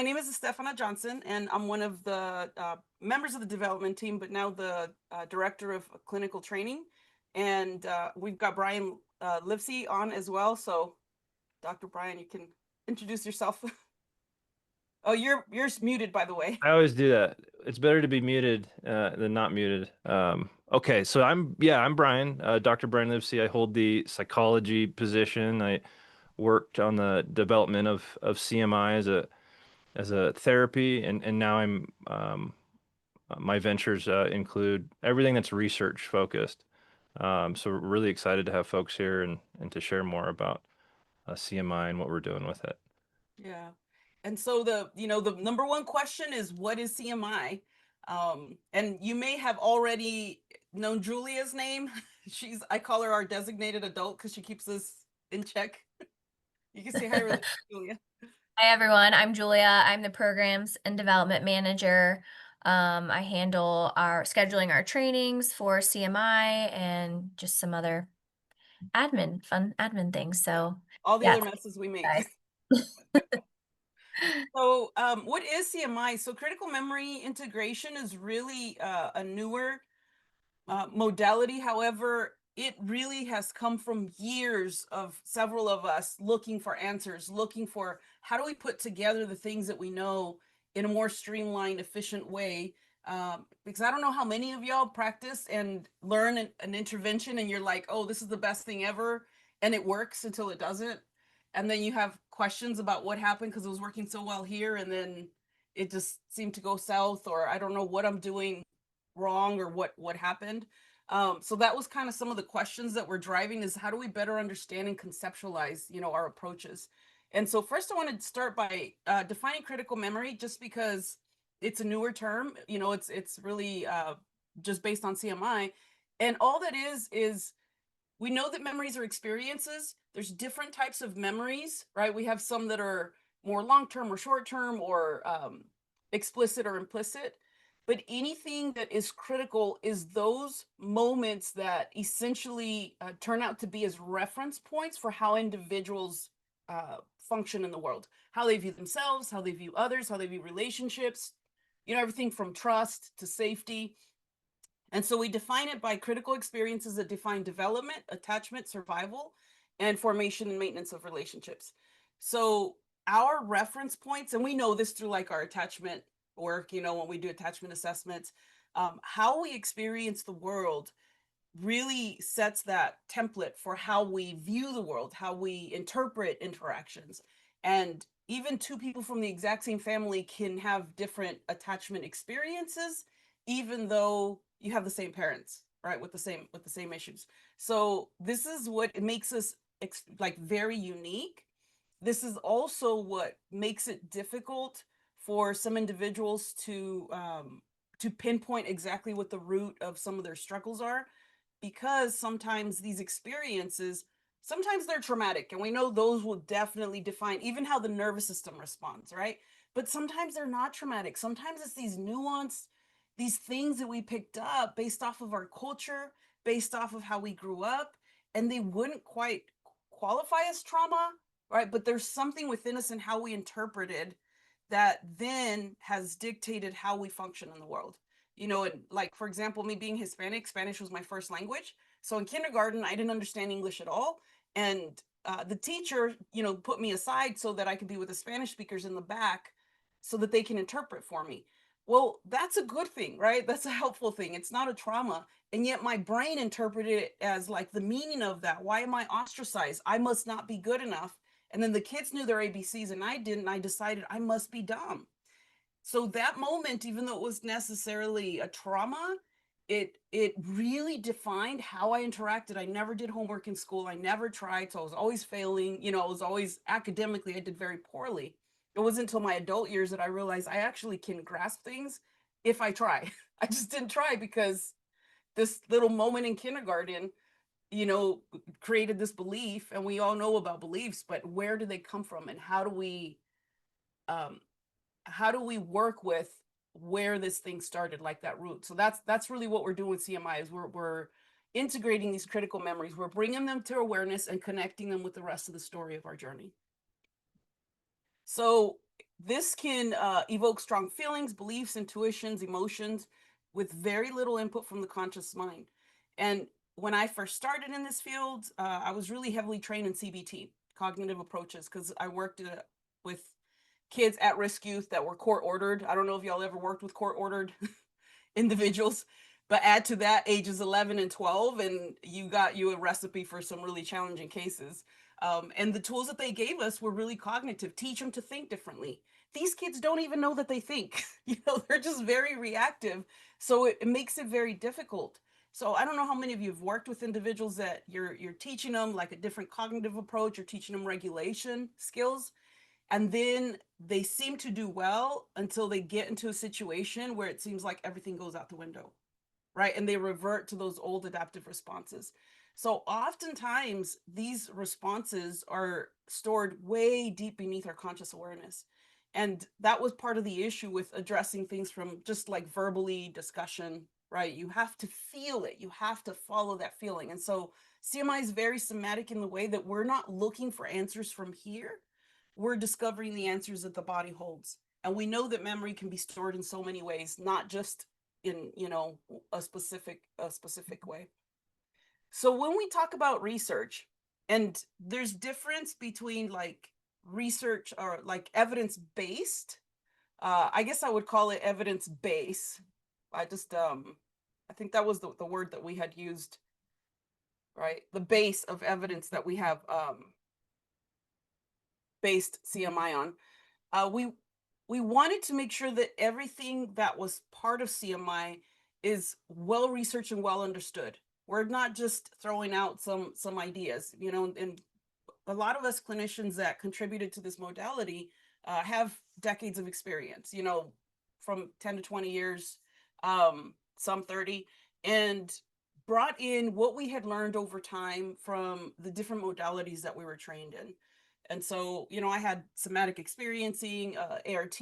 My name is Stefana Johnson, and I'm one of the members of the development team, but now the director of clinical training. And we've got Brian Livesey on as well. So, Dr. Brian, you can introduce yourself. Oh, you're muted, by the way. I always do that. It's better to be muted than not muted. Okay, so I'm Brian, Dr. Brian Livesey. I hold the psychology position. I worked on the development of CMI as a therapy, and now my ventures include everything that's research focused. So we're really excited to have folks here and to share more about CMI and what we're doing with it. Yeah. And so the number one question is, what is CMI? And you may have already known Julia's name. I call her our designated adult because she keeps us in check. You can say hi, Julia. Hi, everyone. I'm Julia. I'm the Programs and Development Manager. I handle scheduling our trainings for CMI and just some other fun admin things. So, All the yeah, other messes we make. guys. So, what is CMI? So, critical memory integration is really a newer modality. However, it really has come from years of several of us looking for answers, looking for how do we put together the things that we know in a more streamlined, efficient way. Because I don't know how many of y'all practice and learn an intervention and you're like, oh, this is the best thing ever. And it works until it doesn't. And then you have questions about what happened because it was working so well here. And then it just seemed to go south, or I don't know what I'm doing wrong or what happened. So that was kind of some of the questions that we're driving, is how do we better understand and conceptualize, our approaches. And so first I want to start by defining critical memory, just because it's a newer term. It's really just based on CMI. And all that is we know that memories are experiences. There's different types of memories, right? We have some that are more long-term or short-term, or explicit or implicit. But anything that is critical is those moments that essentially turn out to be as reference points for how individuals function in the world, how they view themselves, how they view others, how they view relationships, everything from trust to safety. And so we define it by critical experiences that define development, attachment, survival, and formation and maintenance of relationships. So our reference points, and we know this through like our attachment work, when we do attachment assessments, how we experience the world really sets that template for how we view the world, how we interpret interactions. And even two people from the exact same family can have different attachment experiences, even though you have the same parents, right, with the same issues. So this is what makes us like very unique. This is also what makes it difficult for some individuals to pinpoint exactly what the root of some of their struggles are, because sometimes these experiences, sometimes they're traumatic, and we know those will definitely define even how the nervous system responds, right? But sometimes they're not traumatic. Sometimes it's these nuanced, these things that we picked up based off of our culture, based off of how we grew up, and they wouldn't quite qualify as trauma, right? But there's something within us and how we interpreted that then has dictated how we function in the world. And like, for example, me being Hispanic, Spanish was my first language. So in kindergarten, I didn't understand English at all. And the teacher, put me aside so that I could be with the Spanish speakers in the back so that they can interpret for me. Well, that's a good thing, right? That's a helpful thing. It's not a trauma. And yet my brain interpreted it as like the meaning of that. Why am I ostracized? I must not be good enough. And then the kids knew their ABCs and I didn't. I decided I must be dumb. So that moment, even though it was necessarily a trauma, it really defined how I interacted. I never did homework in school. I never tried. So I was always failing. I was always academically, I did very poorly. It wasn't until my adult years that I realized I actually can grasp things if I try. I just didn't try because this little moment in kindergarten, created this belief. And we all know about beliefs, but where do they come from, and um, how do we work with where this thing started, like that root? So that's really what we're doing with CMI, is we're integrating these critical memories. We're bringing them to awareness and connecting them with the rest of the story of our journey. So this can evoke strong feelings, beliefs, intuitions, emotions with very little input from the conscious mind. And when I first started in this field, I was really heavily trained in CBT, cognitive approaches, because I worked with kids at risk youth that were court ordered. I don't know if y'all ever worked with court ordered individuals, but add to that ages 11 and 12, and you got you a recipe for some really challenging cases. And the tools that they gave us were really cognitive, teach them to think differently. These kids don't even know that they think, they're just very reactive. So it makes it very difficult. So I don't know how many of you have worked with individuals that you're teaching them like a different cognitive approach, you're teaching them regulation skills, and then they seem to do well until they get into a situation where it seems like everything goes out the window, right? And they revert to those old adaptive responses. So oftentimes these responses are stored way deep beneath our conscious awareness. And that was part of the issue with addressing things from just like verbally discussion, right? You have to feel it. You have to follow that feeling. And so CMI is very somatic in the way that we're not looking for answers from here. We're discovering the answers that the body holds. And we know that memory can be stored in so many ways, not just in, a specific way. So when we talk about research, and there's difference between like research or like evidence-based, I guess I would call it evidence-based. I think that was the word that we had used, right? The base of evidence that we have based CMI on. We wanted to make sure that everything that was part of CMI is well researched and well understood. We're not just throwing out some ideas, and a lot of us clinicians that contributed to this modality have decades of experience, from 10 to 20 years, some 30, and brought in what we had learned over time from the different modalities that we were trained in. And so, I had somatic experiencing, ART,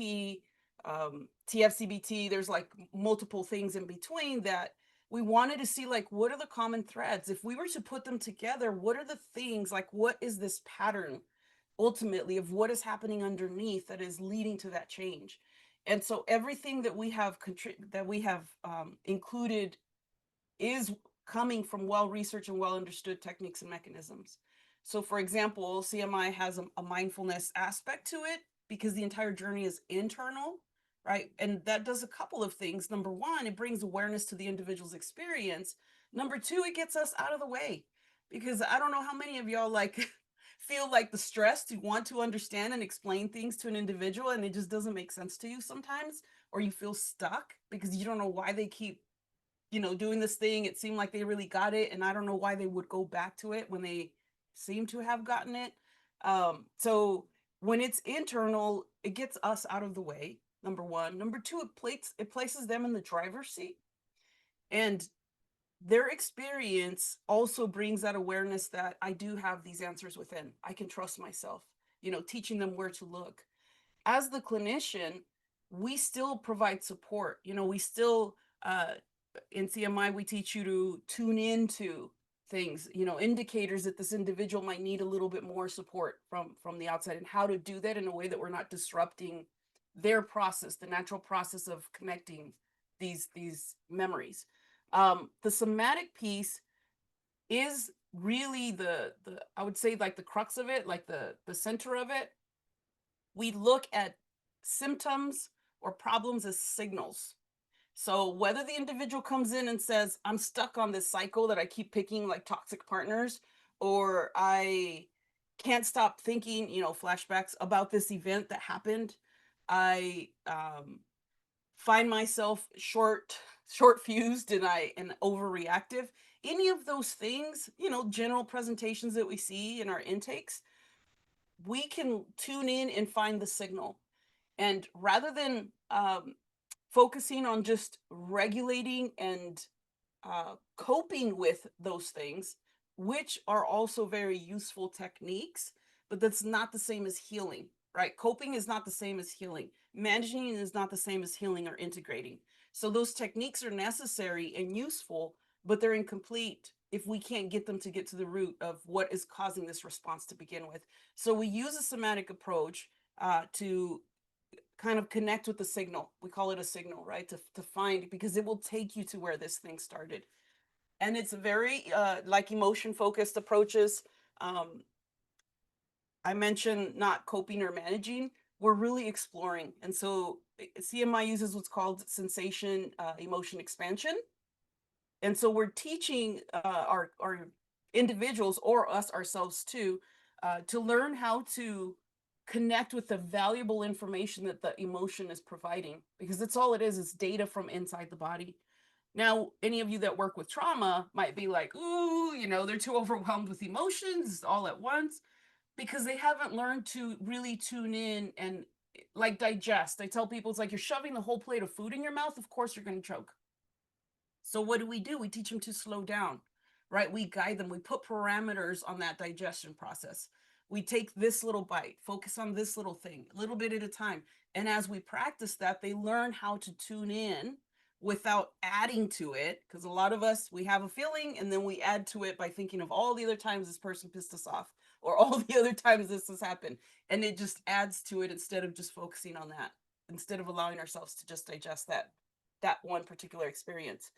TFCBT, there's like multiple things in between that we wanted to see, like, what are the common threads? If we were to put them together, what are the things, like, what is this pattern ultimately of what is happening underneath that is leading to that change? And so everything that we have included is coming from well-researched and well-understood techniques and mechanisms. So for example, CMI has a mindfulness aspect to it because the entire journey is internal, right? And that does a couple of things. Number one, it brings awareness to the individual's experience. Number two, it gets us out of the way, because I don't know how many of y'all like feel like the stress to want to understand and explain things to an individual and it just doesn't make sense to you sometimes, or you feel stuck because you don't know why they keep doing this thing. It seemed like they really got it, and I don't know why they would go back to it when they seem to have gotten it. So when it's internal, it gets us out of the way, number one. Number two, it places them in the driver's seat, and their experience also brings that awareness that I do have these answers within. I can trust myself, teaching them where to look. As the clinician, we still provide support. We still, in CMI, we teach you to tune into things, indicators that this individual might need a little bit more support from the outside, and how to do that in a way that we're not disrupting their process, the natural process of connecting these memories. The somatic piece is really the I would say like the crux of it, like the center of it. We look at symptoms or problems as signals. So whether the individual comes in and says, I'm stuck on this cycle that I keep picking like toxic partners, or I can't stop thinking, flashbacks about this event that happened. I find myself short fused and overreactive. Any of those things, general presentations that we see in our intakes, we can tune in and find the signal. And rather than focusing on just regulating and coping with those things, which are also very useful techniques, but that's not the same as healing, right? Coping is not the same as healing. Managing is not the same as healing or integrating. So those techniques are necessary and useful, but they're incomplete if we can't get them to get to the root of what is causing this response to begin with. So we use a somatic approach to kind of connect with the signal. We call it a signal, right? To find, because it will take you to where this thing started. And it's very like emotion focused approaches. I mentioned not coping or managing. We're really exploring. And so CMI uses what's called sensation emotion expansion. And so we're teaching our individuals, or us ourselves too, to learn how to connect with the valuable information that the emotion is providing, because that's all it is data from inside the body. Now, any of you that work with trauma might be like, ooh, you know, they're too overwhelmed with emotions all at once, because they haven't learned to really tune in and like digest. I tell people it's like you're shoving the whole plate of food in your mouth. Of course, you're going to choke. So what do? We teach them to slow down, right? We guide them. We put parameters on that digestion process. We take this little bite, focus on this little thing, a little bit at a time. And as we practice that, they learn how to tune in without adding to it. Because a lot of us, we have a feeling and then we add to it by thinking of all the other times this person pissed us off, or all the other times this has happened. And it just adds to it instead of just focusing on that, instead of allowing ourselves to just digest that one particular experience.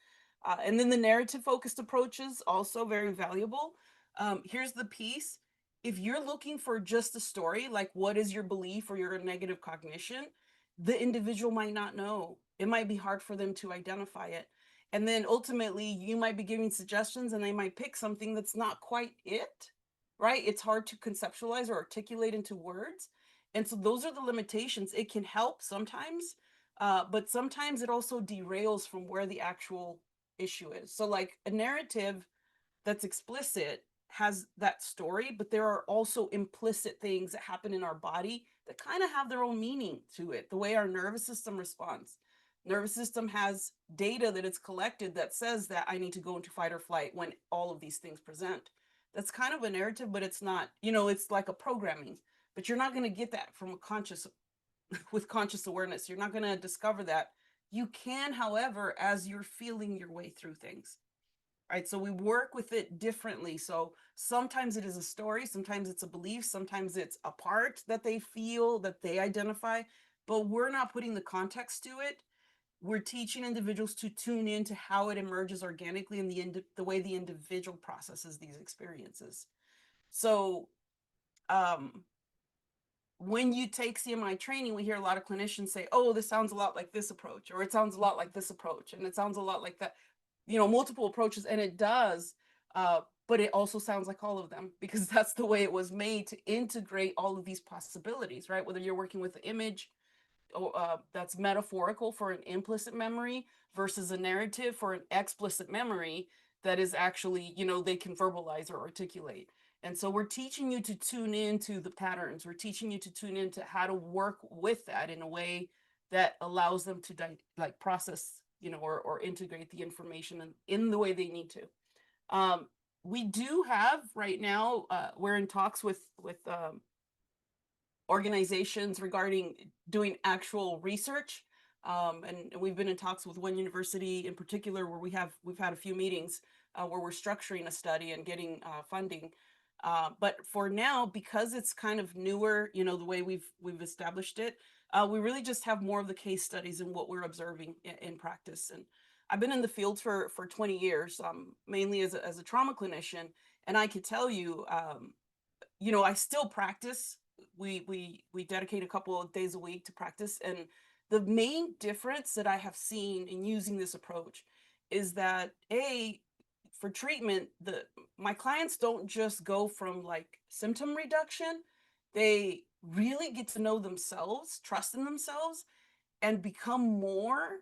And then the narrative focused approach is also very valuable. Here's the piece. If you're looking for just a story, like what is your belief or your negative cognition, the individual might not know. It might be hard for them to identify it. And then ultimately, you might be giving suggestions and they might pick something that's not quite it, right? It's hard to conceptualize or articulate into words. And so those are the limitations. It can help sometimes, but sometimes it also derails from where the actual issue is. So like a narrative that's explicit has that story, but there are also implicit things that happen in our body that kind of have their own meaning to it. The way our nervous system responds. Nervous system has data that it's collected that says that I need to go into fight or flight when all of these things present. That's kind of a narrative, but it's not, you know, it's like a programming, but you're not going to get that from a conscious with conscious awareness. You're not going to discover that. You can, however, as you're feeling your way through things. Right. So we work with it differently. So sometimes it is a story, sometimes it's a belief, sometimes it's a part that they feel, that they identify, but we're not putting the context to it. We're teaching individuals to tune into how it emerges organically in the way the individual processes these experiences. So when you take CMI training, we hear a lot of clinicians say, oh, this sounds a lot like this approach, or it sounds a lot like this approach, and it sounds a lot like that, you know, multiple approaches, and it does, but it also sounds like all of them, because that's the way it was made to integrate all of these possibilities, right? Whether you're working with the image that's metaphorical for an implicit memory versus a narrative for an explicit memory that is actually, you know, they can verbalize or articulate. And so we're teaching you to tune into the patterns. We're teaching you to tune into how to work with that in a way that allows them to like process, you know, or integrate the information in the way they need to. We do have right now, we're in talks with organizations regarding doing actual research. And we've been in talks with one university in particular where we've had a few meetings where we're structuring a study and getting funding. But for now, because it's kind of newer, you know, the way we've established it, we really just have more of the case studies and what we're observing in practice. And I've been in the field for 20 years, mainly as a trauma clinician, and I could tell you, you know, I still practice. We dedicate a couple of days a week to practice, and the main difference that I have seen in using this approach is that for treatment, my clients don't just go from like symptom reduction. They really get to know themselves, trust in themselves, and become more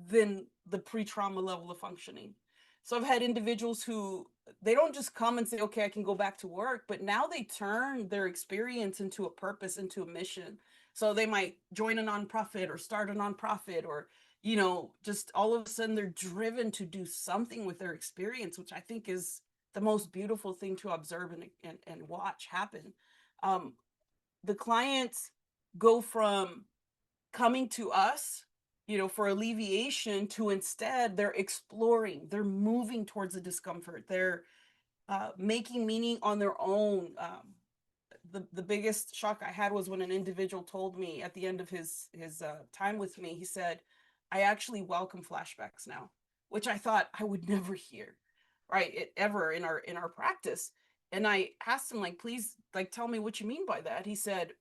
than the pre-trauma level of functioning. So I've had individuals who they don't just come and say, okay, I can go back to work, but now they turn their experience into a purpose, into a mission. So they might join a nonprofit or start a nonprofit, or, you know, just all of a sudden they're driven to do something with their experience, which I think is the most beautiful thing to observe and watch happen. The clients go from coming to us, you know, for alleviation to instead they're exploring, they're moving towards the discomfort, they're making meaning on their own. the biggest shock I had was when an individual told me at the end of his time with me, he said, I actually welcome flashbacks now, which I thought I would never hear, right? Ever in our practice. And I asked him, like, please, like, tell me what you mean by that. He said,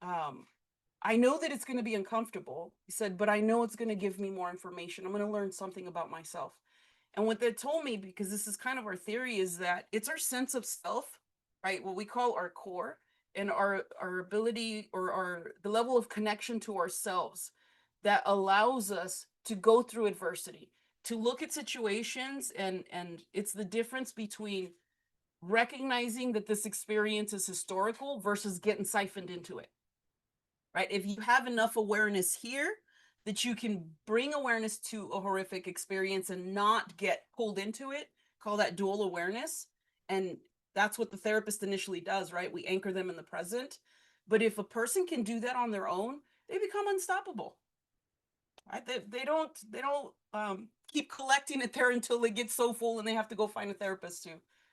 I know that it's going to be uncomfortable. He said, but I know it's going to give me more information. I'm going to learn something about myself. And what they told me, because this is kind of our theory, is that it's our sense of self, right? What we call our core, and our ability, or the level of connection to ourselves, that allows us to go through adversity, to look at situations, and it's the difference between recognizing that this experience is historical versus getting siphoned into it, right? If you have enough awareness here that you can bring awareness to a horrific experience and not get pulled into it, call that dual awareness. And that's what the therapist initially does, right? We anchor them in the present. But if a person can do that on their own, they become unstoppable, right? They don't keep collecting it there until it gets so full and they have to go find a therapist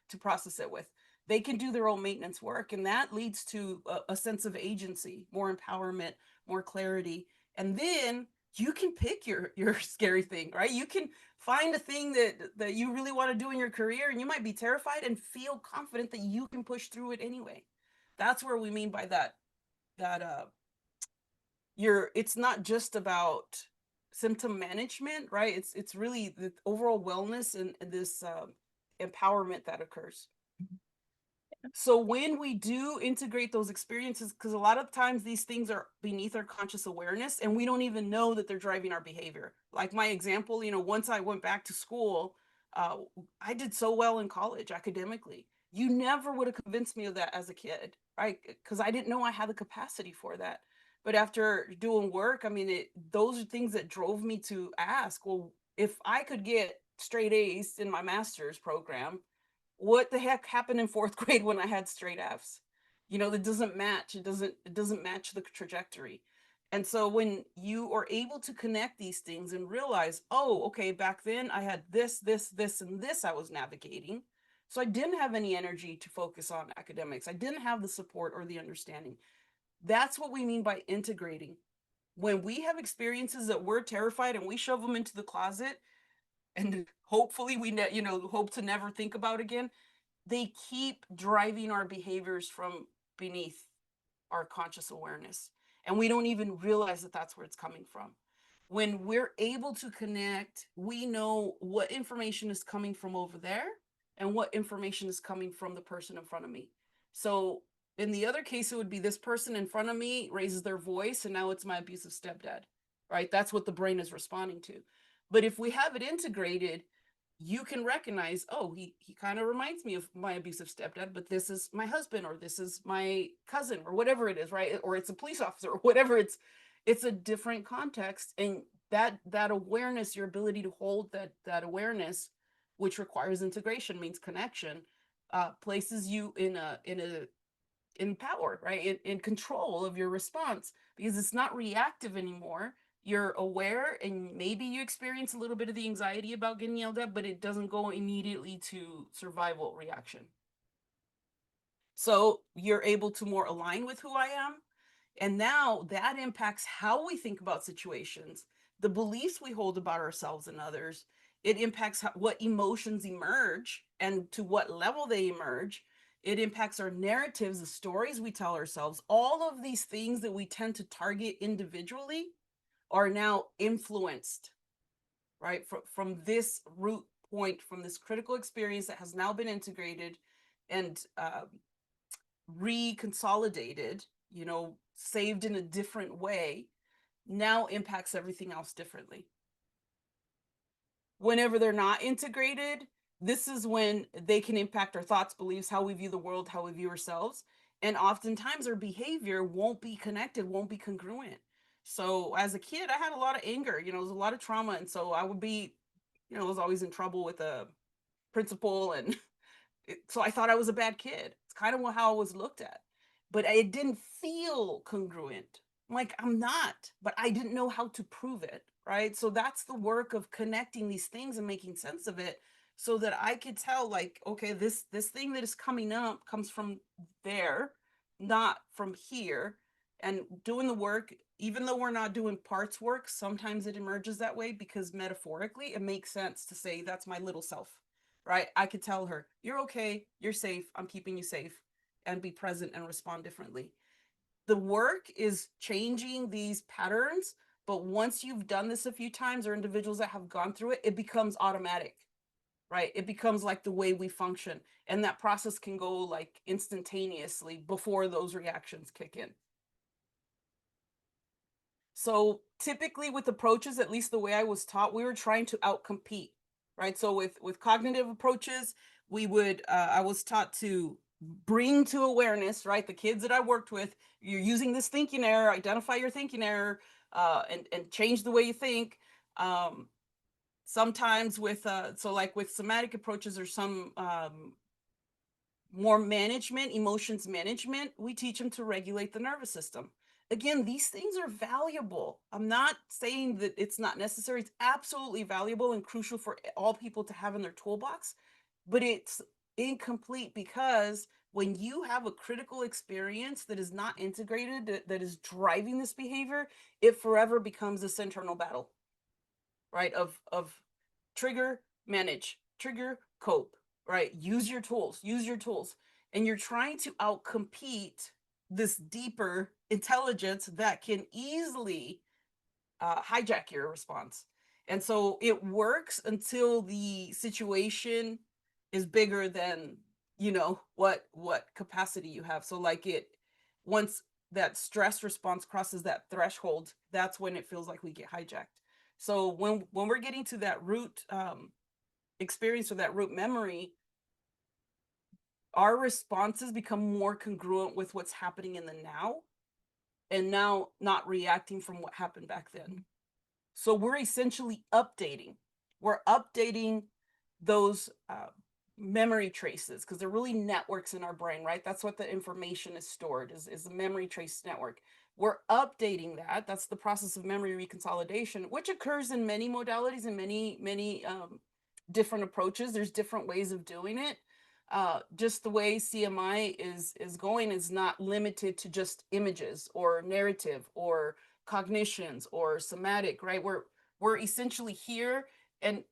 to process it with. They can do their own maintenance work, and that leads to a sense of agency, more empowerment, more clarity. And then you can pick your scary thing, right? You can find a thing that you really want to do in your career, and you might be terrified and feel confident that you can push through it anyway. That's where we mean by that it's not just about symptom management, right? It's really the overall wellness and this empowerment that occurs. So when we do integrate those experiences, because a lot of times these things are beneath our conscious awareness and we don't even know that they're driving our behavior. Like my example, once I went back to school, I did so well in college academically. You never would have convinced me of that as a kid, right? Because I didn't know I had the capacity for that. But after doing work, I mean, those are things that drove me to ask, well, if I could get straight A's in my master's program, what the heck happened in fourth grade when I had straight F's? That doesn't match. It doesn't match the trajectory. And so when you are able to connect these things and realize, oh, okay, back then I had this, and this I was navigating. So I didn't have any energy to focus on academics. I didn't have the support or the understanding. That's what we mean by integrating. When we have experiences that we're terrified and we shove them into the closet, and hopefully we hope to never think about again, they keep driving our behaviors from beneath our conscious awareness, and we don't even realize that that's where it's coming from. When we're able to connect, we know what information is coming from over there and what information is coming from the person in front of me. So in the other case, it would be this person in front of me raises their voice and now it's my abusive stepdad, right? That's what the brain is responding to. But if we have it integrated, you can recognize, oh, he kind of reminds me of my abusive stepdad, but this is my husband, or this is my cousin, or whatever it is, right? Or it's a police officer, or whatever. It's a different context. And that awareness, your ability to hold that awareness, which requires integration, means connection, places you in power, right? In control of your response, because it's not reactive anymore. You're aware, and maybe you experience a little bit of the anxiety about getting yelled at, but it doesn't go immediately to survival reaction. So you're able to more align with who I am. And now that impacts how we think about situations, the beliefs we hold about ourselves and others. It impacts what emotions emerge and to what level they emerge. It impacts our narratives, the stories we tell ourselves. All of these things that we tend to target individually are now influenced, right? From this root point, from this critical experience that has now been integrated and reconsolidated, saved in a different way, now impacts everything else differently. Whenever they're not integrated, this is when they can impact our thoughts, beliefs, how we view the world, how we view ourselves. And oftentimes our behavior won't be connected, won't be congruent. So as a kid, I had a lot of anger, there was a lot of trauma. And so I would be, I was always in trouble with a principal. And so I thought I was a bad kid. It's kind of how I was looked at, but it didn't feel congruent. I'm like, I'm not, but I didn't know how to prove it, right? So that's the work of connecting these things and making sense of it, so that I could tell, like, okay, this thing that is coming up comes from there. not from here and doing the work, even though we're not doing parts work, sometimes it emerges that way because metaphorically it makes sense to say that's my little self, right? I could tell her, you're okay, you're safe, I'm keeping you safe, and be present and respond differently. The work is changing these patterns, but once you've done this a few times, or individuals that have gone through it, it becomes automatic, right? It becomes like the way we function. And that process can go like instantaneously before those reactions kick in. So typically with approaches, at least the way I was taught, we were trying to outcompete, right? So with cognitive approaches, we would, I was taught to bring to awareness, right? The kids that I worked with, you're using this thinking error, identify your thinking error, and change the way you think. Sometimes with, so like with somatic approaches or some more management, emotions management, we teach them to regulate the nervous system. Again, these things are valuable. I'm not saying that it's not necessary. It's absolutely valuable and crucial for all people to have in their toolbox, but it's incomplete because when you have a critical experience that is not integrated, that is driving this behavior, it forever becomes this internal battle, right? Of trigger, manage, trigger, cope, right? Use your tools, use your tools. And you're trying to outcompete this deeper intelligence that can easily hijack your response. And so it works until the situation is bigger than, you know, what capacity you have. So like once that stress response crosses that threshold, that's when it feels like we get hijacked. So when we're getting to that root experience or that root memory, our responses become more congruent with what's happening in the now, and now not reacting from what happened back then. So we're essentially updating. We're updating those memory traces because they're really networks in our brain, right? That's what the information is stored, is a memory trace network. We're updating that. That's the process of memory reconsolidation, which occurs in many modalities and many different approaches. There's different ways of doing it. Just the way CMI is going is not limited to just images or narrative or cognitions or somatic, right? We're essentially here, and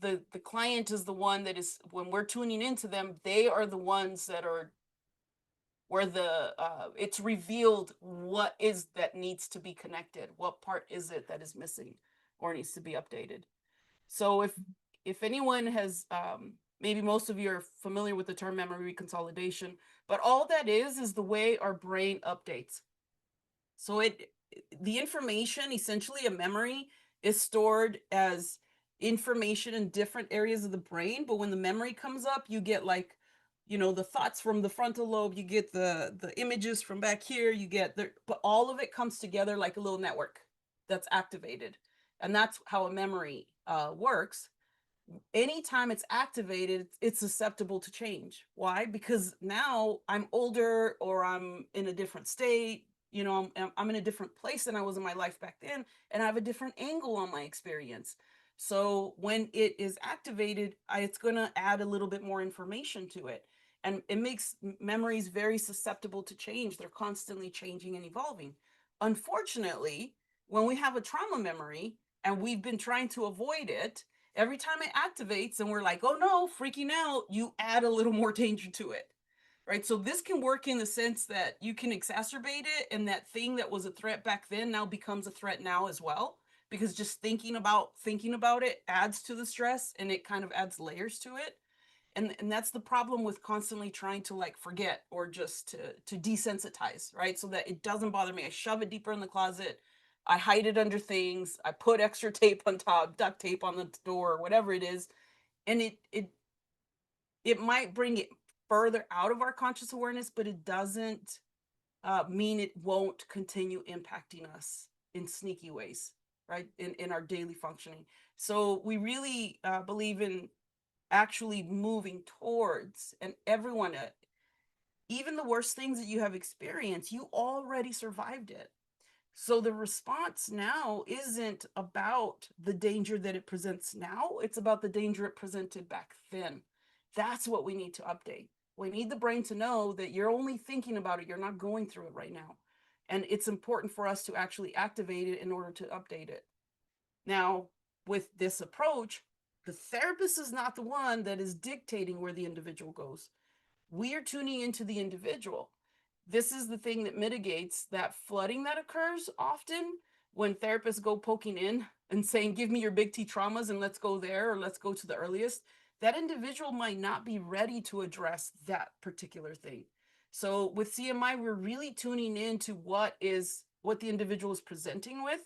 the client is the one that is, when we're tuning into them, they are the ones that are where the it's revealed what is that needs to be connected, what part is it that is missing or needs to be updated. So if anyone has maybe most of you are familiar with the term memory reconsolidation, but all that is the way our brain updates. So the information, essentially a memory, is stored as information in different areas of the brain, but when the memory comes up, you get like, you know, the thoughts from the frontal lobe, you get the images from back here, you get but all of it comes together like a little network that's activated. And that's how a memory works. Anytime it's activated, it's susceptible to change. Why? Because now I'm older, or I'm in a different state, you know, I'm in a different place than I was in my life back then, and I have a different angle on my experience. So when it is activated, it's going to add a little bit more information to it. And it makes memories very susceptible to change. They're constantly changing and evolving. Unfortunately, when we have a trauma memory and we've been trying to avoid it, every time it activates and we're like, oh no, freaking out, you add a little more danger to it, right? So this can work in the sense that you can exacerbate it, and that thing that was a threat back then now becomes a threat now as well, because just thinking about it adds to the stress, and it kind of adds layers to it. And that's the problem with constantly trying to like forget or just to desensitize, right? So that it doesn't bother me. I shove it deeper in the closet. I hide it under things. I put extra tape on top, duct tape on the door, whatever it is. And it might bring it further out of our conscious awareness, but it doesn't mean it won't continue impacting us in sneaky ways, right? In our daily functioning. So we really believe in actually moving towards, and everyone, even the worst things that you have experienced, you already survived it. So the response now isn't about the danger that it presents now, it's about the danger it presented back then. That's what we need to update. We need the brain to know that you're only thinking about it. You're not going through it right now. And it's important for us to actually activate it in order to update it. Now, with this approach, the therapist is not the one that is dictating where the individual goes. We are tuning into the individual. This is the thing that mitigates that flooding that occurs often when therapists go poking in and saying, give me your big T traumas and let's go there, or let's go to the earliest. That individual might not be ready to address that particular thing. So with CMI, we're really tuning into what the individual is presenting with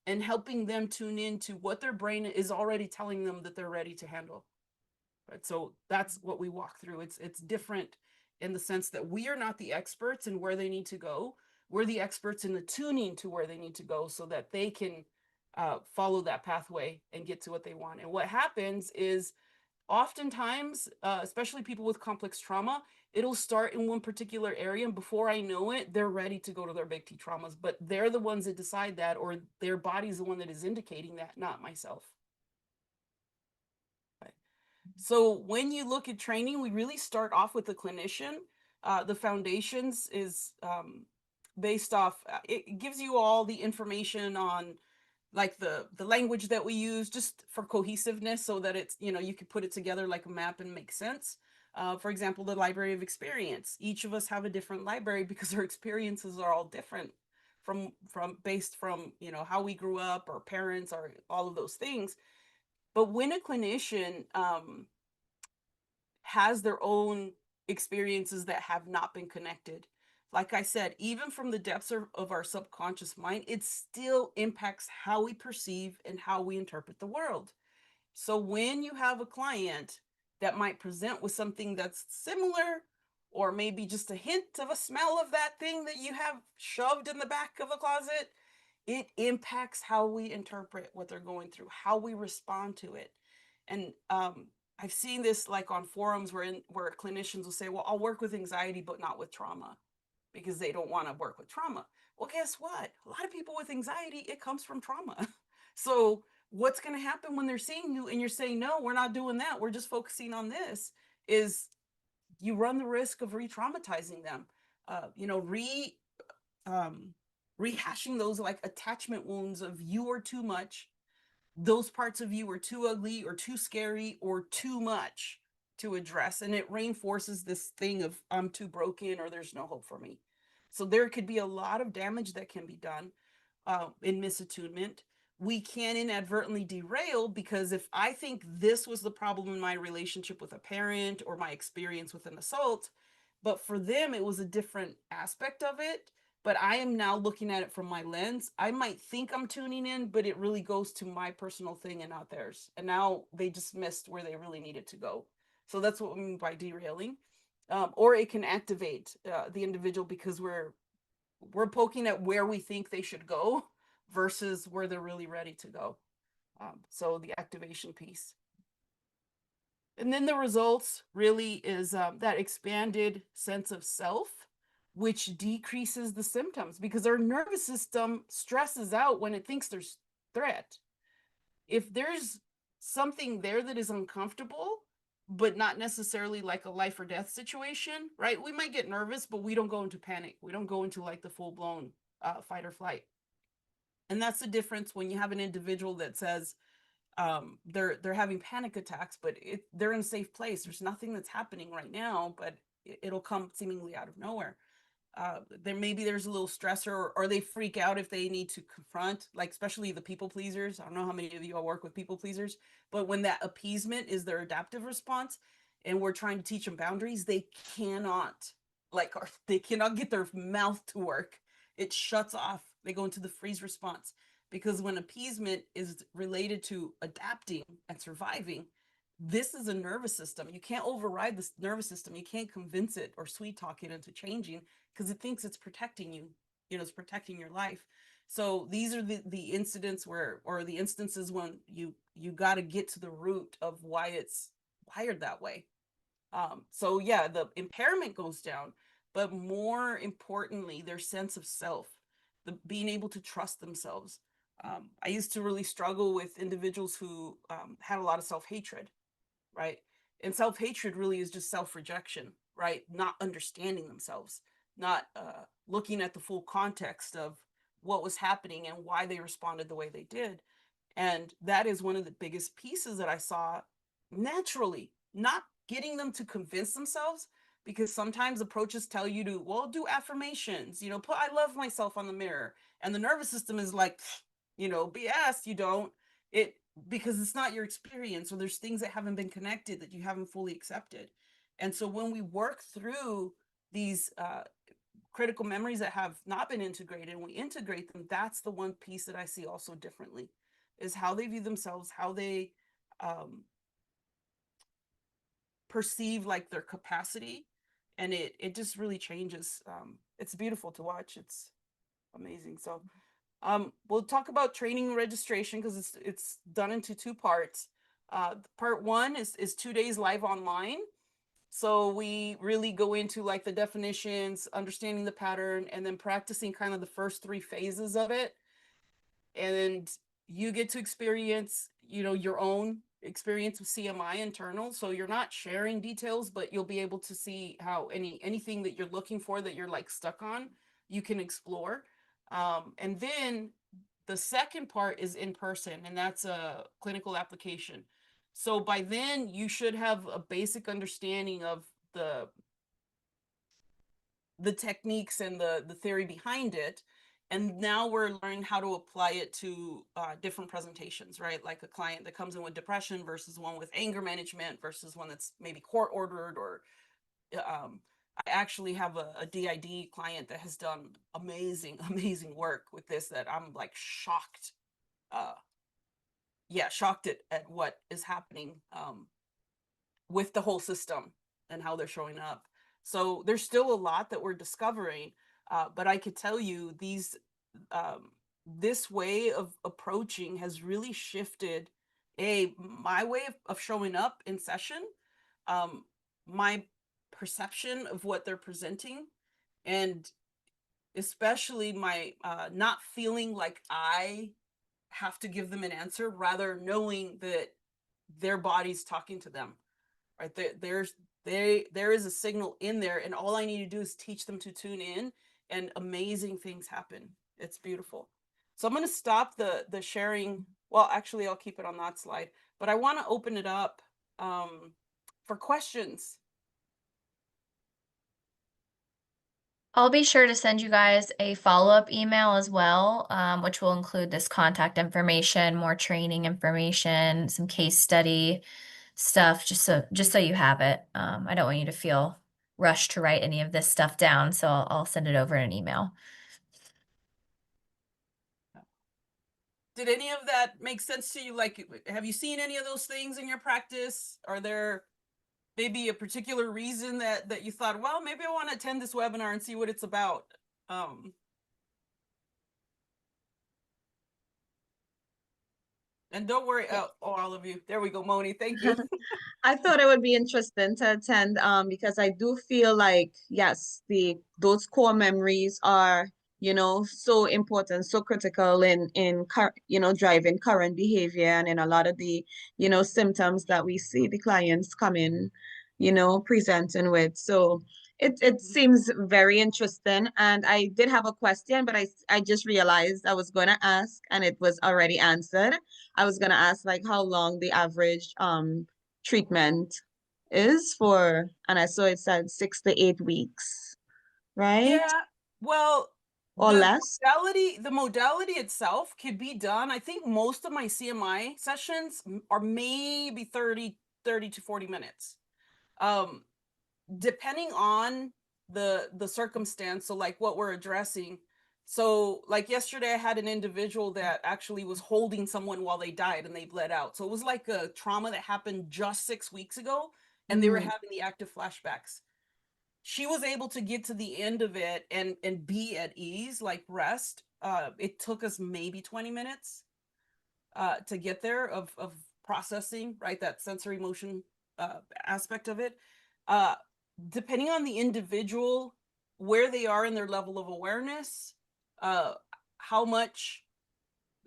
and helping them tune into what their brain is already telling them that they're ready to handle. Right? So that's what we walk through. It's different in the sense that we are not the experts in where they need to go. We're the experts in the tuning to where they need to go so that they can follow that pathway and get to what they want. And what happens is oftentimes, especially people with complex trauma, it'll start in one particular area, and before I know it, they're ready to go to their big T traumas, but they're the ones that decide that, or their body's the one that is indicating that, not myself. So when you look at training, we really start off with the clinician. The foundations is based off, it gives you all the information on like the language that we use just for cohesiveness so that it's, you can put it together like a map and make sense. For example, the library of experience. Each of us have a different library because our experiences are all different based from, how we grew up, our parents, or all of those things. But when a clinician has their own experiences that have not been connected, like I said, even from the depths of our subconscious mind, it still impacts how we perceive and how we interpret the world. So when you have a client that might present with something that's similar, or maybe just a hint of a smell of that thing that you have shoved in the back of a closet, it impacts how we interpret what they're going through, how we respond to it. And I've seen this like on forums where clinicians will say, well, I'll work with anxiety, but not with trauma, because they don't want to work with trauma. Well, guess what? A lot of people with anxiety, it comes from trauma. So what's going to happen when they're seeing you and you're saying, no, we're not doing that, we're just focusing on this, is you run the risk of re-traumatizing them, rehashing those like attachment wounds of you are too much. Those parts of you are too ugly or too scary or too much to address. And it reinforces this thing of I'm too broken or there's no hope for me. So there could be a lot of damage that can be done in misattunement. We can inadvertently derail because if I think this was the problem in my relationship with a parent or my experience with an assault, but for them, it was a different aspect of it, but I am now looking at it from my lens. I might think I'm tuning in, but it really goes to my personal thing and not theirs. And now they just missed where they really needed to go. So that's what we mean by derailing. Or it can activate the individual because we're poking at where we think they should go versus where they're really ready to go. So the activation piece. And then the results really is that expanded sense of self, which decreases the symptoms because our nervous system stresses out when it thinks there's threat. If there's something there that is uncomfortable, but not necessarily like a life or death situation, right? We might get nervous, but we don't go into panic. We don't go into like the full blown fight or flight. And that's the difference when you have an individual that says, they're having panic attacks, but they're in a safe place. There's nothing that's happening right now, but it'll come seemingly out of nowhere. There's a little stressor, or they freak out if they need to confront, like especially the people pleasers. I don't know how many of you all work with people pleasers, but when that appeasement is their adaptive response and we're trying to teach them boundaries, they cannot get their mouth to work. It shuts off. They go into the freeze response. Because when appeasement is related to adapting and surviving, this is a nervous system. You can't override this nervous system. You can't convince it or sweet talk it into changing because it thinks it's protecting you. It's protecting your life. So these are the incidents or the instances when you got to get to the root of why it's wired that way. So yeah, the impairment goes down, but more importantly, their sense of self, being able to trust themselves. I used to really struggle with individuals who had a lot of self-hatred, right? And self-hatred really is just self-rejection. right? Not understanding themselves, not looking at the full context of what was happening and why they responded the way they did. And that is one of the biggest pieces that I saw naturally, not getting them to convince themselves, because sometimes approaches tell you to, well, do affirmations, put I love myself on the mirror. And the nervous system is like, BS, you don't. It because it's not your experience, or there's things that haven't been connected that you haven't fully accepted. And so when we work through these critical memories that have not been integrated and we integrate them, that's the one piece that I see also differently, is how they view themselves, how they perceive like their capacity, and it just really changes. It's beautiful to watch. It's amazing. So we'll talk about training registration because it's done into two parts. Part one is 2 days live online. So we really go into like the definitions, understanding the pattern, and then practicing kind of the first 3 phases of it. And you get to experience, your own experience with CMI internal. So you're not sharing details, but you'll be able to see how anything that you're looking for that you're like stuck on, you can explore. And then the second part is in person, and that's a clinical application. So by then you should have a basic understanding of the techniques and the theory behind it. And now we're learning how to apply it to different presentations, right? Like a client that comes in with depression versus one with anger management versus one that's maybe court ordered, or I actually have a DID client that has done amazing, amazing work with this, that I'm like shocked. Shocked at what is happening with the whole system and how they're showing up. So there's still a lot that we're discovering, but I could tell you this way of approaching has really shifted my way of showing up in session, my perception of what they're presenting, and especially my not feeling like I have to give them an answer, rather knowing that their body's talking to them, right? There is a signal in there, and all I need to do is teach them to tune in, and amazing things happen. It's beautiful. So I'm going to stop the sharing. Well, actually, I'll keep it on that slide, but I want to open it up for questions. I'll be sure to send you guys a follow-up email as well, which will include this contact information, more training information, some case study stuff, just so you have it. I don't want you to feel rushed to write any of this stuff down, so I'll send it over in an email. Did any of that make sense to you? Like, have you seen any of those things in your practice? Are there maybe a particular reason that you thought, well, maybe I want to attend this webinar and see what it's about? And don't worry, all of you. There we go, Moni. Thank you. I thought it would be interesting to attend because I do feel like, yes, those core memories are, so important, so critical in driving current behavior, and in a lot of the, symptoms that we see the clients come in, presenting with. So it seems very interesting. And I did have a question, but I just realized I was going to ask and it was already answered. I was going to ask like how long the average treatment is for, and I saw it said 6 to 8 weeks, right? Yeah, well, Or less. the modality itself could be done. I think most of my CMI sessions are maybe 30 to 40 minutes. Depending on the circumstance, so like what we're addressing. So like yesterday I had an individual that actually was holding someone while they died and they bled out. So it was like a trauma that happened just 6 weeks ago, and they were having the active flashbacks. She was able to get to the end of it and be at ease, like rest. It took us maybe 20 minutes to get there of processing, right? That sensory motion aspect of it. Depending on the individual, where they are in their level of awareness, how much,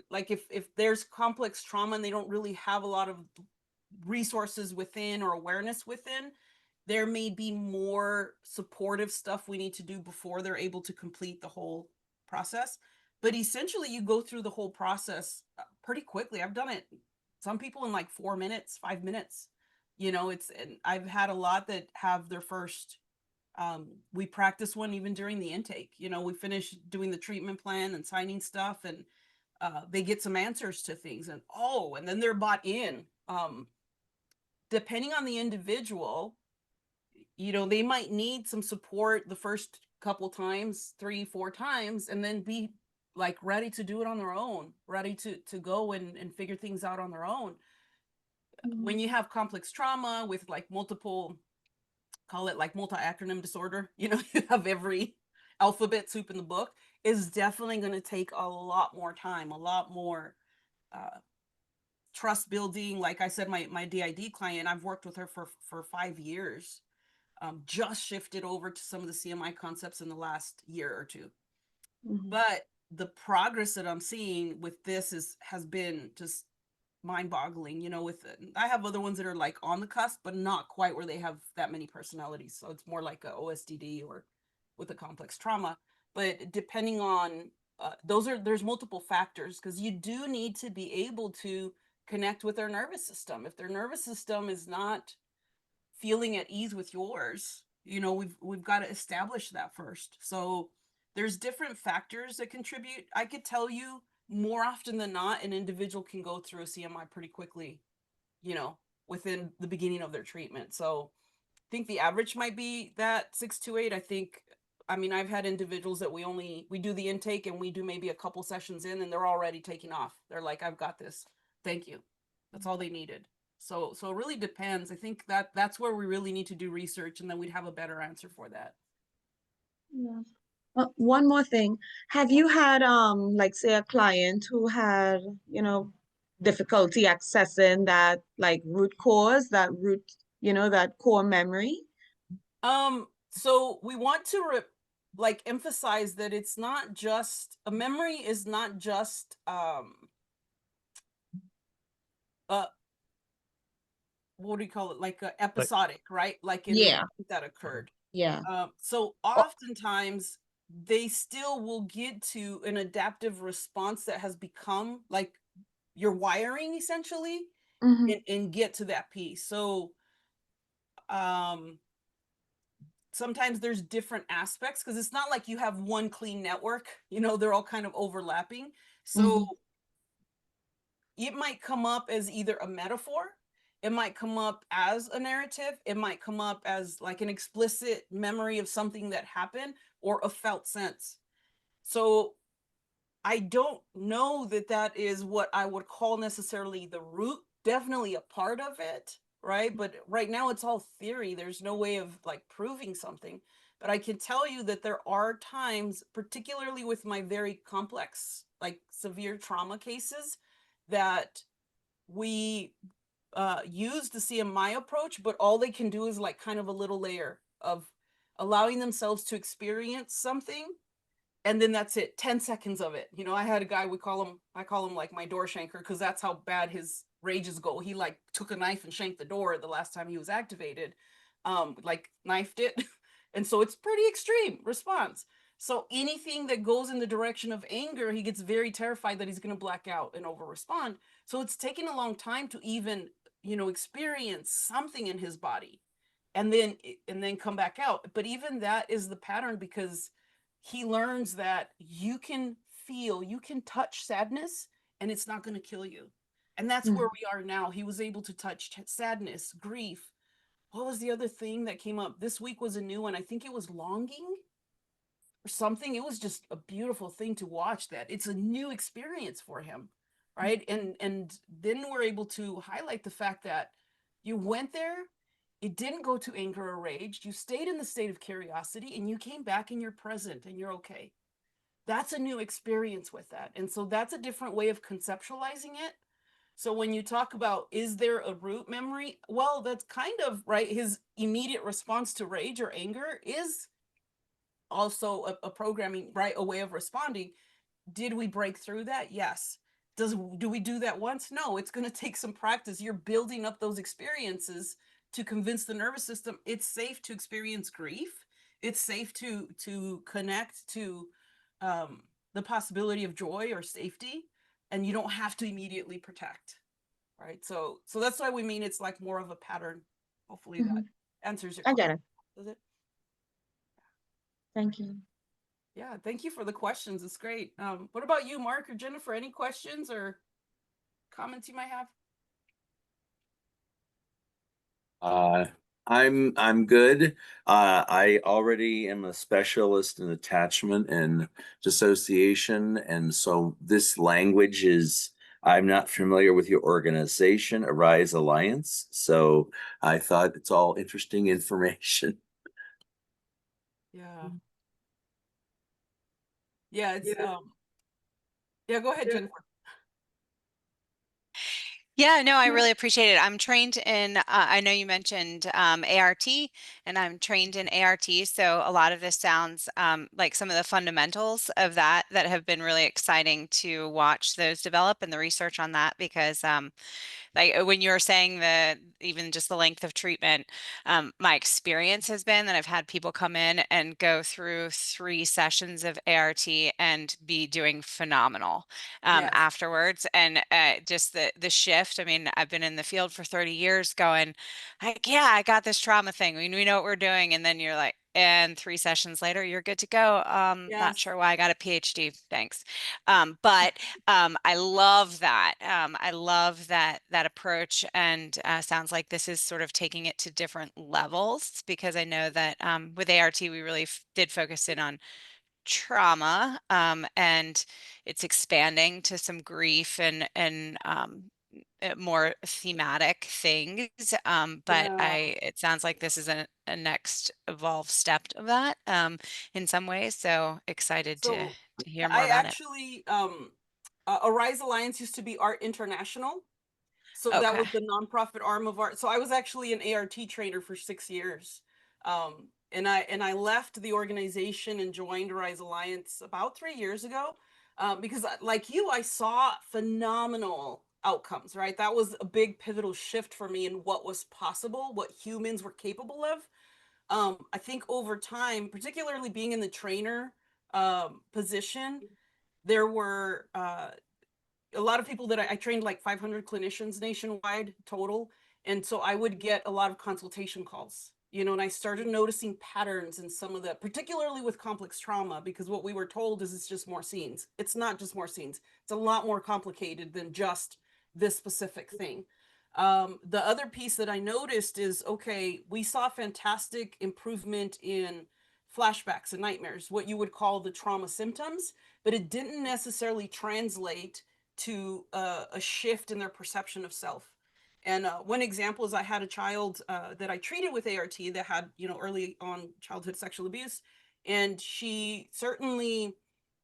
like if there's complex trauma and they don't really have a lot of resources within or awareness within, there may be more supportive stuff we need to do before they're able to complete the whole process. But essentially, you go through the whole process pretty quickly. I've done it, some people in like 4 minutes, 5 minutes. And I've had a lot that have their first, we practice one even during the intake. We finish doing the treatment plan and signing stuff, and they get some answers to things, and then they're bought in. Depending on the individual, they might need some support the first couple times, 3-4 times, and then be like ready to do it on their own, ready to go and figure things out on their own. When you have complex trauma with like multiple, call it like multi-acronym disorder, you have every alphabet soup in the book, is definitely going to take a lot more time, a lot more trust building. Like I said, my DID client, I've worked with her for 5 years. Just shifted over to some of the CMI concepts in the last year or two. But the progress that I'm seeing with this has been just mind-boggling. I have other ones that are like on the cusp, but not quite where they have that many personalities. So it's more like a OSDD or with a complex trauma. But depending on there's multiple factors, because you do need to be able to connect with their nervous system. If their nervous system is not feeling at ease with yours, we've got to establish that first. So there's different factors that contribute. I could tell you more often than not, an individual can go through a CMI pretty quickly, within the beginning of their treatment. So I think the average might be that 6 to 8. I've had individuals that we do the intake and we do maybe a couple sessions in, and they're already taking off. They're like, I've got this. Thank you. That's all they needed. So it really depends. I think that's where we really need to do research, and then we'd have a better answer for that. Yeah. One more thing. Have you had like say a client who had, difficulty accessing that like root cause, that core memory? So we want to emphasize that it's not just a memory, is not just what do you call it? Like episodic, right? Like in Yeah. that occurred. Yeah. So oftentimes they still will get to an adaptive response that has become like your wiring essentially, and get to that piece. So sometimes there's different aspects, because it's not like you have one clean network, they're all kind of overlapping. So it might come up as either a metaphor, it might come up as a narrative, it might come up as like an explicit memory of something that happened, or a felt sense. So I don't know that is what I would call necessarily the root. Definitely a part of it, right? But right now it's all theory. There's no way of like proving something. But I can tell you that there are times, particularly with my very complex, like severe trauma cases, that we use the CMI approach, but all they can do is like kind of a little layer of allowing themselves to experience something, and then that's it, 10 seconds of it. I had a guy, I call him like my door shanker, because that's how bad his rages go. He like took a knife and shanked the door the last time he was activated, like knifed it. And so it's pretty extreme response. So anything that goes in the direction of anger, he gets very terrified that he's going to black out and over respond. So it's taken a long time to even, experience something in his body and then come back out. But even that is the pattern, because he learns that you can touch sadness and it's not going to kill you. And that's where we are now. He was able to touch sadness, grief. What was the other thing that came up? This week was a new one. I think it was longing or something. It was just a beautiful thing to watch that. It's a new experience for him, right? And then we're able to highlight the fact that you went there, it didn't go to anger or rage, you stayed in the state of curiosity, and you came back and you're present and you're okay. That's a new experience with that. And so that's a different way of conceptualizing it. So when you talk about, is there a root memory? Well, that's kind of right. His immediate response to rage or anger is also a programming, right? A way of responding. Did we break through that? Yes. Do we do that once? No, it's going to take some practice. You're building up those experiences to convince the nervous system it's safe to experience grief. It's safe to connect to the possibility of joy or safety, and you don't have to immediately protect, right? So that's why we mean it's like more of a pattern. Hopefully that answers your I get question. it. Does it? Thank you. Yeah, thank you for the questions. It's great. What about you, Mark or Jennifer? Any questions or comments you might have? I'm good. I already am a specialist in attachment and dissociation, and so this language is, I'm not familiar with your organization, Arise Alliance, so I thought it's all interesting information. Yeah. Yeah, it's yeah, go ahead, Jennifer. Yeah, no, I really appreciate it. I'm trained in, I know you mentioned ART, and I'm trained in ART. So a lot of this sounds like some of the fundamentals of that have been really exciting to watch those develop and the research on that, because like when you were saying even just the length of treatment, my experience has been that I've had people come in and go through 3 sessions of ART and be doing phenomenal Yes. afterwards. And just the shift. I mean, I've been in the field for 30 years going, like, yeah, I got this trauma thing. We know what we're doing. And then you're like, and 3 sessions later, you're good to go. Not Yes. sure why I got a PhD. Thanks. But I love that. I love that approach, and sounds like this is sort of taking it to different levels, because I know that with ART we really did focus in on trauma, and it's expanding to some grief and more thematic things. But Yeah. it sounds like this is a next evolved step of that in some ways. So excited So to hear more I about it. actually Arise Alliance used to be Art International. So that Okay. was the nonprofit arm of art. So I was actually an ART trainer for 6 years. And I left the organization and joined Arise Alliance about 3 years ago. Because like you, I saw phenomenal outcomes, right? That was a big pivotal shift for me in what was possible, what humans were capable of. I think over time, particularly being in the trainer position, there were a lot of people that I trained like 500 clinicians nationwide total. And so I would get a lot of consultation calls, and I started noticing patterns in some of the, particularly with complex trauma, because what we were told is it's just more scenes. It's not just more scenes. It's a lot more complicated than just this specific thing. The other piece that I noticed is, okay, we saw fantastic improvement in flashbacks and nightmares, what you would call the trauma symptoms, but it didn't necessarily translate to a shift in their perception of self. And one example is I had a child that I treated with ART that had, early on childhood sexual abuse, and she certainly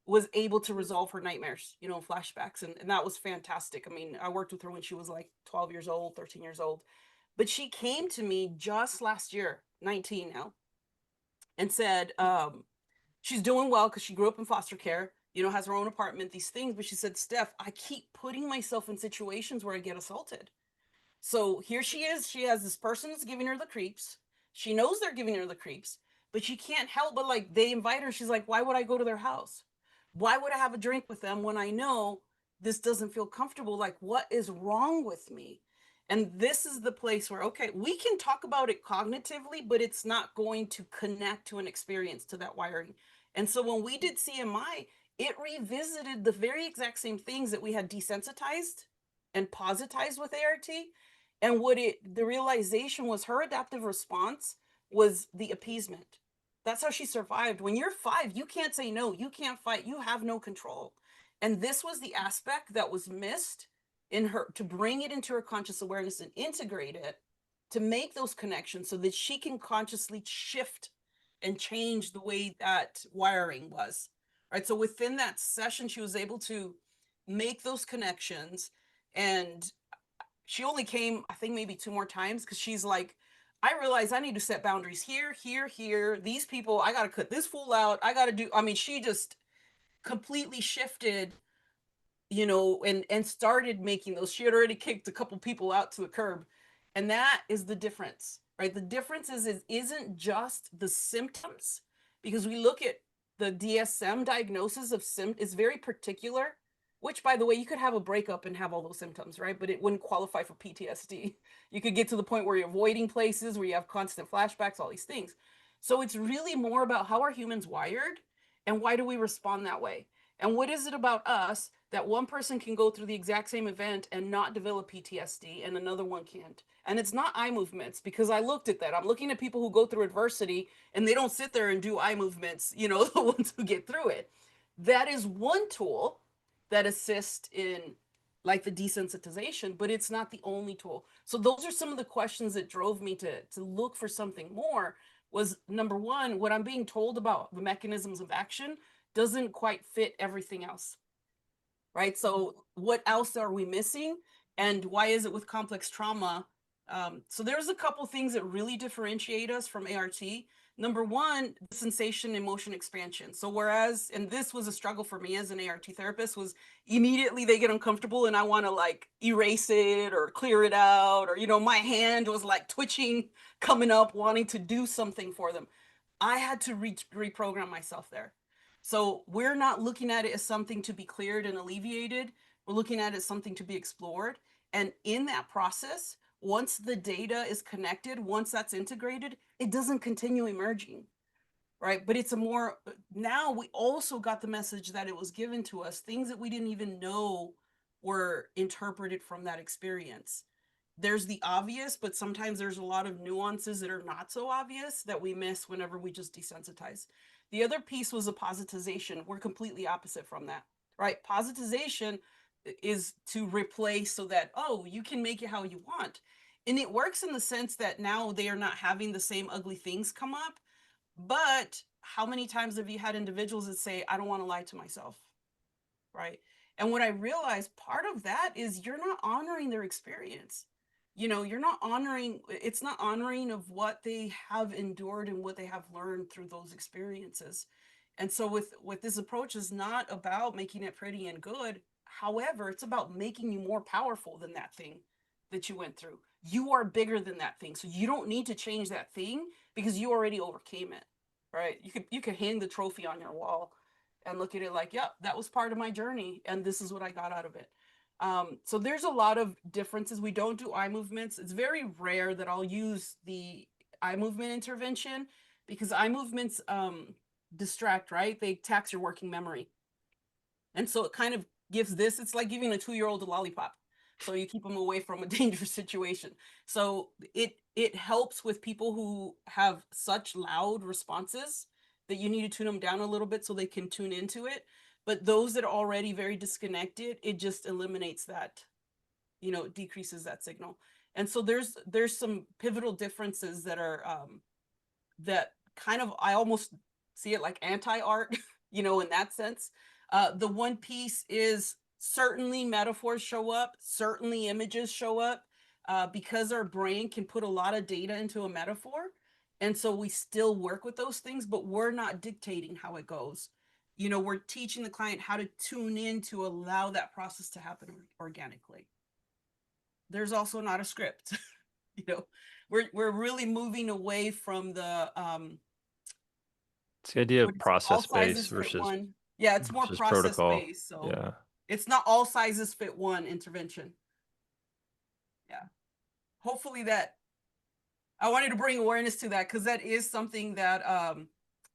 was able to resolve her nightmares, flashbacks, and that was fantastic. I mean, I worked with her when she was like 12 years old, 13 years old, but she came to me just last year, 19 now, and said, she's doing well because she grew up in foster care, has her own apartment, these things. But she said, Steph, I keep putting myself in situations where I get assaulted. So here she is. She has this person that's giving her the creeps. She knows they're giving her the creeps, but she can't help but, like, they invite her. She's like, why would I go to their house? Why would I have a drink with them when I know this doesn't feel comfortable? Like, what is wrong with me? And this is the place where, okay, we can talk about it cognitively, but it's not going to connect to an experience, to that wiring. And so when we did CMI, it revisited the very exact same things that we had desensitized and positized with ART. And the realization was her adaptive response was the appeasement. That's how she survived. When you're 5, you can't say no, you can't fight, you have no control. And this was the aspect that was missed in her, to bring it into her conscious awareness and integrate it, to make those connections so that she can consciously shift and change the way that wiring was. Right. So within that session, she was able to make those connections. And she only came, I think, maybe 2 more times, because she's like, I realize I need to set boundaries here, here, here. These people, I got to cut this fool out. I got to do, I mean, she just completely shifted, and started making those. She had already kicked a couple people out to the curb. And that is the difference, right? The difference is it isn't just the symptoms, because we look at the DSM diagnosis of is very particular, which, by the way, you could have a breakup and have all those symptoms, right? But it wouldn't qualify for PTSD. You could get to the point where you're avoiding places, where you have constant flashbacks, all these things. So it's really more about how are humans wired and why do we respond that way? And what is it about us that one person can go through the exact same event and not develop PTSD and another one can't? And it's not eye movements, because I looked at that. I'm looking at people who go through adversity and they don't sit there and do eye movements, you know, the ones who get through it. That is one tool that assists in like the desensitization, but it's not the only tool. So those are some of the questions that drove me to look for something more. Was number one, what I'm being told about the mechanisms of action doesn't quite fit everything else, right? So what else are we missing? And why is it with complex trauma? So there's a couple things that really differentiate us from ART. Number one, the sensation emotion expansion. So whereas, and this was a struggle for me as an ART therapist, was immediately they get uncomfortable and I want to like erase it or clear it out, or, you know, my hand was like twitching, coming up, wanting to do something for them. I had to reprogram myself there. So we're not looking at it as something to be cleared and alleviated. We're looking at it as something to be explored. And in that process, once the data is connected, once that's integrated, it doesn't continue emerging, right? But it's a more, now we also got the message that it was given to us, things that we didn't even know were interpreted from that experience. There's the obvious, but sometimes there's a lot of nuances that are not so obvious that we miss whenever we just desensitize. The other piece was a positization. We're completely opposite from that, right? Positization is to replace so that, oh, you can make it how you want. And it works in the sense that now they are not having the same ugly things come up. But how many times have you had individuals that say, I don't want to lie to myself, right? And what I realized, part of that is you're not honoring their experience. You know, you're not honoring, it's not honoring of what they have endured and what they have learned through those experiences. And so with this approach is not about making it pretty and good. However, it's about making you more powerful than that thing that you went through. You are bigger than that thing. So you don't need to change that thing because you already overcame it, right? You could hang the trophy on your wall and look at it like, yeah, that was part of my journey and this is what I got out of it. So there's a lot of differences. We don't do eye movements. It's very rare that I'll use the eye movement intervention because eye movements distract, right? They tax your working memory. And so it kind of gives this, it's like giving a 2-year-old a lollipop. So you keep them away from a dangerous situation. So it helps with people who have such loud responses that you need to tune them down a little bit so they can tune into it. But those that are already very disconnected, it just eliminates that, you know, decreases that signal. And so there's some pivotal differences that are that kind of, I almost see it like anti-art, you know, in that sense. The one piece is certainly metaphors show up, certainly images show up, because our brain can put a lot of data into a metaphor. And so we still work with those things, but we're not dictating how it goes. You know, we're teaching the client how to tune in to allow that process to happen organically. There's also not a script. You know, we're really moving away from the it's the idea of all process sizes based fit versus one. Yeah, it's more versus process protocol. based. So Yeah. it's not all sizes fit one intervention. Yeah. Hopefully that, I wanted to bring awareness to that because that is something that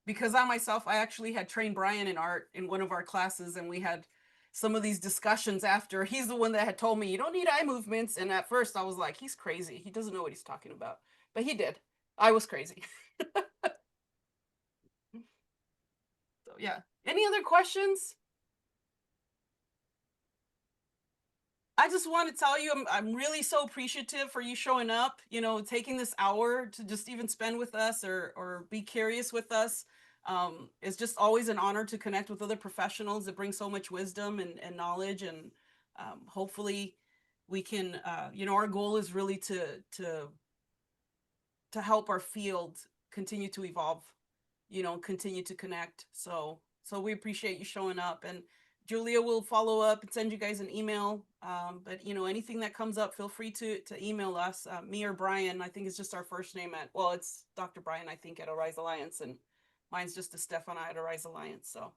because I myself, I actually had trained Brian in art in one of our classes, and we had some of these discussions after. He's the one that had told me you don't need eye movements, and at first I was like, he's crazy, he doesn't know what he's talking about, but he did. I was crazy. So yeah, any other questions? I just want to tell you, I'm really so appreciative for you showing up, you know, taking this hour to just even spend with us or be curious with us. It's just always an honor to connect with other professionals that bring so much wisdom and knowledge. And hopefully we can, you know, our goal is really to help our field continue to evolve, you know, continue to connect. So we appreciate you showing up. And Julia will follow up and send you guys an email. But you know, anything that comes up, feel free to email us, me or Brian. I think it's just our first name at, well, it's Dr. Brian, I think, at Arise Alliance, and mine's just a Stefana at Arise Alliance. So